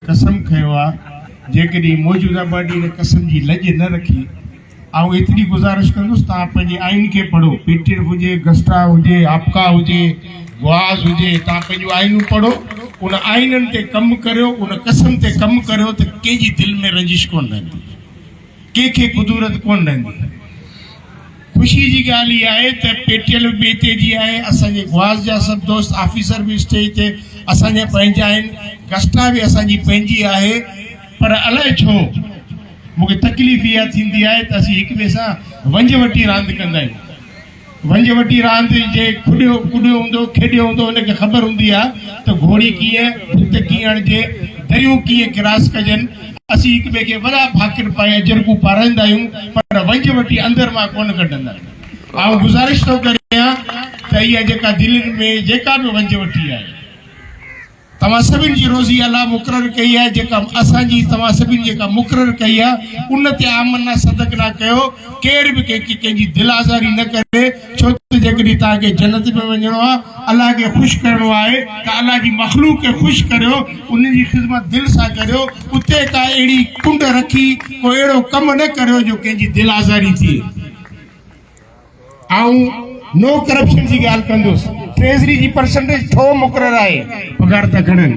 कसम खयो आहे जेकॾहिं मौजूदा बॉडी ने कसम जी लज न रखी ऐं एतिरी गुज़ारिश कंदुसि तव्हां पंहिंजे आइन खे पढ़ो पीटीएफ हुजे गस्टा हुजे आपका हुजे गुआज़ हुजे तव्हां पंहिंजूं आइनूं पढ़ो उन आइननि ते कमु करियो उन कसम ते कमु करियो त कंहिंजी दिलि में रंजिश कोन रहंदी कंहिंखे कुदूरत कोन रहंदी। ख़ुशी जी ॻाल्हि इहा आहे त पीटीएफ बि हिते जी आहे असांजे गुआज़ जा सभु दोस्त ऑफिसर बि स्टेज ते असांजा पंहिंजा आहिनि गस्टा भी असांजी पंहिंजी आहे पर अलाए छो मूंखे तकलीफ़ इहा थींदी आहे त असीं हिक ॿिए सां वंजवटी रांदि कंदा आहियूं। वंजवटी रांदि जे कुॾियो हूंदो खेॾियो हूंदो हुनखे ख़बर हूंदी आहे त घोड़ी कीअं भुत कीअं हणिजे दरियूं कीअं क्रॉस कजनि असीं हिक ॿिए खे वॾा भाकिर पाए जरगू पाराईंदा आहियूं पर वंजवटी अंदरि मां कोन कढंदा आहियूं। ऐं गुज़ारिश थो करियां त इहा जेका दिलनि में जेका बि वंजवटी आहे तव्हां सभिनि जी रोज़ी अलाह मुक़ररु कई आहे जेका असांजी तव्हां सभिनि जेका मुक़ररु कई आहे उन ते आमना सदक न कयो केर बि कंहिंजी दिलि आज़ारी न करे छो त जेकॾहिं तव्हांखे जन्नत में वञिणो आहे अलाह खे ख़ुशि करिणो आहे त अलाह जी मख़लूक खे ख़ुशि करियो उन जी ख़िदमत दिलि सां करियो उते का अहिड़ी कुंड रखी को अहिड़ो कमु न करियो जो कंहिंजी दिलि आज़ारी थिए। ऐं नो करप्शन जी ॻाल्हि कंदुसि ट्रेज़री जी परसेंटेज थो मुक़ररु आहे पगार था खणनि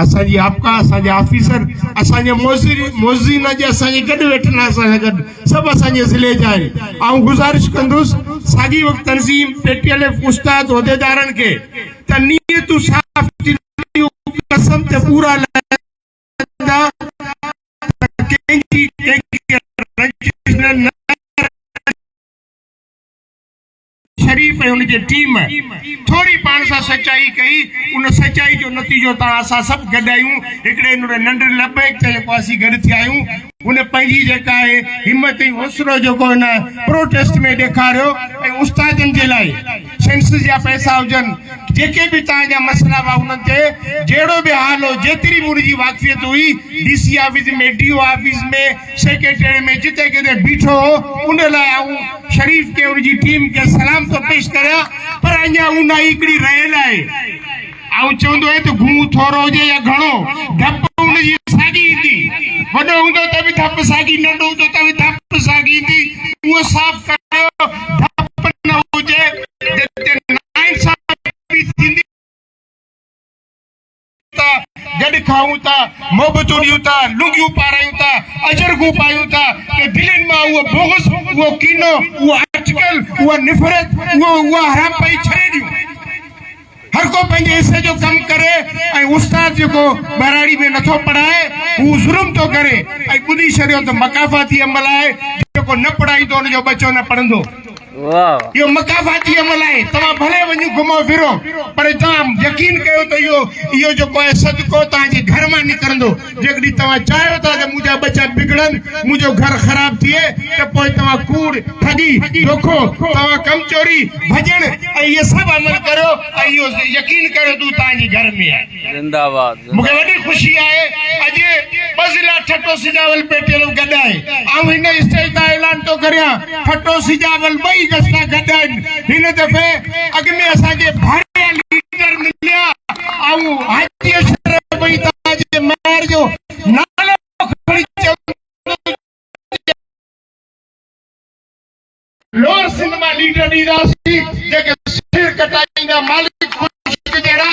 असांजी आपका असांजा ऑफिसर असांजे मोज़ीन जे असांजे गॾु वेठल असां गॾु सभु असांजे ज़िले जा आहिनि। ऐं गुज़ारिश कंदुसि साॻी वक़्तु तंज़ीम पीटीएफ उस्ताद उहिदेदारनि खे त नियतूं साफ़ कसम ते पूरा शरीफ है उनके टीम थोड़ी पान सा सच्चाई कई उन सच्चाई जो नतीजो ता असा सब गडायूं एकड़े नुरे नंढ लबेक ते को असी गड थियायूं उन पंजी जेका है हिम्मत ऐं हौसलो जो को न प्रोटेस्ट में देखारियो ऐं उस्तादन जे लाइ सेंसस या पैसा हुजन जेके भी ता जा मसला बा उन ते जेड़ो भी हाल हो जेतरी मुर्जी वाकफियत हुई डीसी ऑफिस में डीओ ऑफिस में सेक्रेटरी में जिते के बीठो उन लाइ शरीफ के उनकी टीम के सलाम तो पेश करिया पर अञा उन हिकड़ी रहियल आहे ऐं चवंदो आहे त घूं थोरो हुजे या घणो धप उनजी साॻी ईंदी वॾो हूंदो त बि धप साॻी नंढो हूंदो त बि धप साॻी ईंदी उहो साफ़ करियो धप न हुजे जिते नाइंसाफ़ी थींदी गॾु खाऊं था मोहबतूं ॾियूं था लुंगियूं पारायूं था अजरगूं पायूं था कि दिलनि मां उहो बोगस उहो कीनो उहो अटकल उहा निफ़रत उहा हराम पई छॾे ॾियूं हर को पंहिंजे हिसे जो कमु करे ऐं उस्ताद जेको बराड़ी में नथो पढ़ाए हू ज़ुल्म थो करे ऐं ॿुधी छॾियो त मकाफ़ाती अमल आहे जेको न पढ़ाईंदो हुनजो बच्चो न पढ़ंदो यो मकाफ़ाती अमल है तव्हां भले वञो घुमो फिरो पर तव्हां यकीन कयो त इहो जेको आहे सदको तव्हांजे घर मां निकिरंदो जेकॾहिं तव्हां चाहियो था त मुंहिंजा बच्चा बिगड़नि मुंहिंजो घर ख़राब थिए त पोइ तव्हां कूड़ ठगी धोखो तव्हां कमचोरी भॼण ऐं इहे सभु अमल करियो ऐं इहो यकीन करियो तूं तव्हांजे घर में आहे जिंदाबाद। मूंखे वॾी ख़ुशी आहे अॼु 2 ज़िला ठटो सिजावल पेटियल गॾु आहे ऐं हिन स्टेज तां ऐलान थो करियां ठटो सिजावल ॿई गस्ता गॾु आहिनि हिन दफ़े अॻु में असांखे भाड़े लीडर मिलिया ऐं हाजी अशरफ भई तव्हांजे मेयर जो नालो खणी लोअर सिंध मां लीडर ॾींदासीं जेके सिर कटाईंदा मालिक ख़ुशि जहिड़ा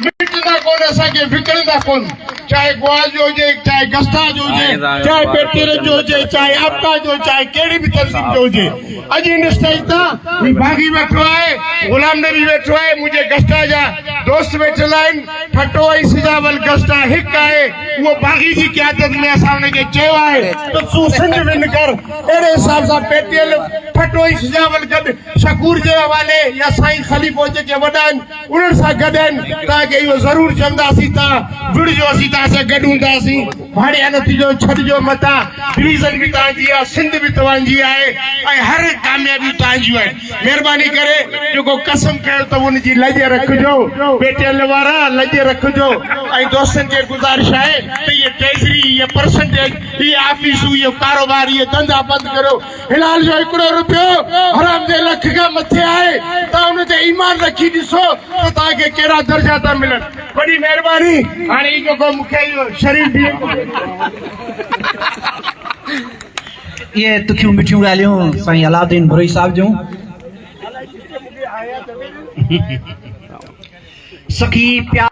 मिटंदा कोन असांखे विकिणंदा कोन चाहे गुआज़ जो हुजे चाहे गस्ता जो हुजे चाहे पेटीएफ जो हुजे चाहे आपका जो चाहे कहिड़ी बि तंज़ीम जो हुजे अॼु हिन स्टेज तां बागी वेठो आहे गुलाम नबी वेठो आहे मुंहिंजे गस्ता जा दोस्त वेठल आहिनि ठटो ऐं सिजावल गस्ता हिकु आहे उहो बागी जी क़यादत में असां हुनखे चयो आहे त तूं सिंध विन कर अहिड़े हिसाब सां पेटीएफ ठटो ऐं सिजावल गॾु शकूर जे हवाले या साईं ख़लीफ़ो जेके वॾा आहिनि उन्हनि सां गॾु आहिनि तव्हांखे इहो ज़रूरु चवंदासीं तव्हां विड़िजो असीं तव्हां सां गॾु हूंदासीं। भाड़े नतीजो छॾिजो मतां डिवीज़न बि तव्हांजी आहे सिंध बि तव्हांजी आहे ऐं हर कामयाबी तव्हांजियूं आहिनि महिरबानी करे जेको कसम कयो त उनजी लज रखिजो बेटियल वारा लज रखिजो ऐं दोस्तनि खे गुज़ारिश आहे त इहे ट्रेज़री इहे परसेंटेज इहे ऑफिसूं इहो कारोबार इहे धंधा बंदि करो हिलाल जो 1 रुपयो हराम जे लख खां मथे आहे तव्हां उन ते ईमान रखी ॾिसो त तव्हांखे कहिड़ा दर्जा था मिलनि वॾी महिरबानी हाणे इहो जेको मूंखे इहो शरीफ़ बि ये तुखियूं मिठियूं ॻाल्हियूं साईं अलाउद्दीन बुरई साहब जूं सखी प्यार